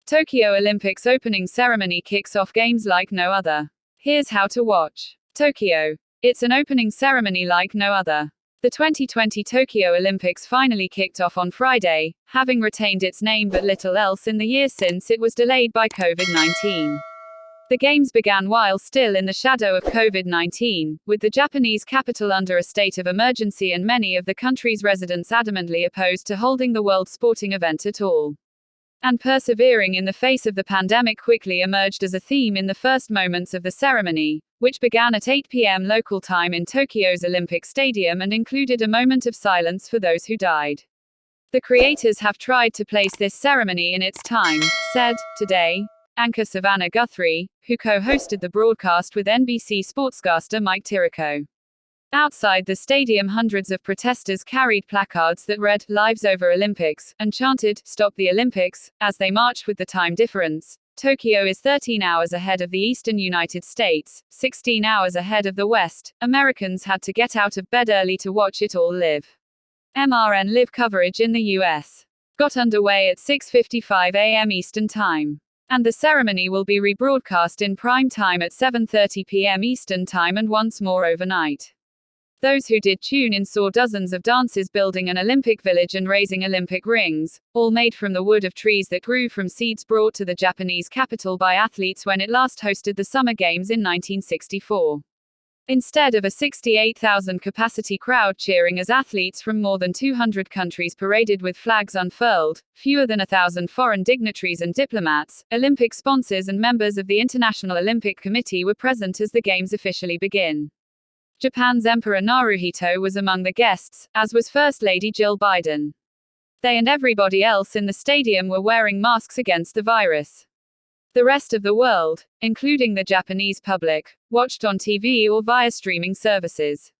Tokyo Olympics opening ceremony kicks off games like no other. Here's how to watch. Tokyo. It's an opening ceremony like no other. The 2020 Tokyo Olympics finally kicked off on Friday, having retained its name but little else in the year since it was delayed by COVID-19. The Games began while still in the shadow of COVID-19, with the Japanese capital under a state of emergency and many of the country's residents adamantly opposed to holding the world sporting event at all. And persevering in the face of the pandemic quickly emerged as a theme in the first moments of the ceremony, which began at 8 p.m. local time in Tokyo's Olympic Stadium and included a moment of silence for those who died. The creators have tried to place this ceremony in its time, said, today, anchor Savannah Guthrie, who co-hosted the broadcast with NBC sportscaster Mike Tirico. Outside the stadium, hundreds of protesters carried placards that read, "Lives over Olympics," and chanted, "Stop the Olympics," as they marched with the time difference. Tokyo is 13 hours ahead of the eastern United States, 16 hours ahead of the West. Americans had to get out of bed early to watch it all live. MRN live coverage in the US got underway at 6:55 a.m. Eastern Time. And the ceremony will be rebroadcast in prime time at 7:30 p.m. Eastern Time and once more overnight. Those who did tune in saw dozens of dancers building an Olympic village and raising Olympic rings, all made from the wood of trees that grew from seeds brought to the Japanese capital by athletes when it last hosted the Summer Games in 1964. Instead of a 68,000 capacity crowd cheering as athletes from more than 200 countries paraded with flags unfurled, fewer than 1,000 foreign dignitaries and diplomats, Olympic sponsors and members of the International Olympic Committee were present as the Games officially begin. Japan's Emperor Naruhito was among the guests, as was First Lady Jill Biden. They and everybody else in the stadium were wearing masks against the virus. The rest of the world, including the Japanese public, watched on TV or via streaming services.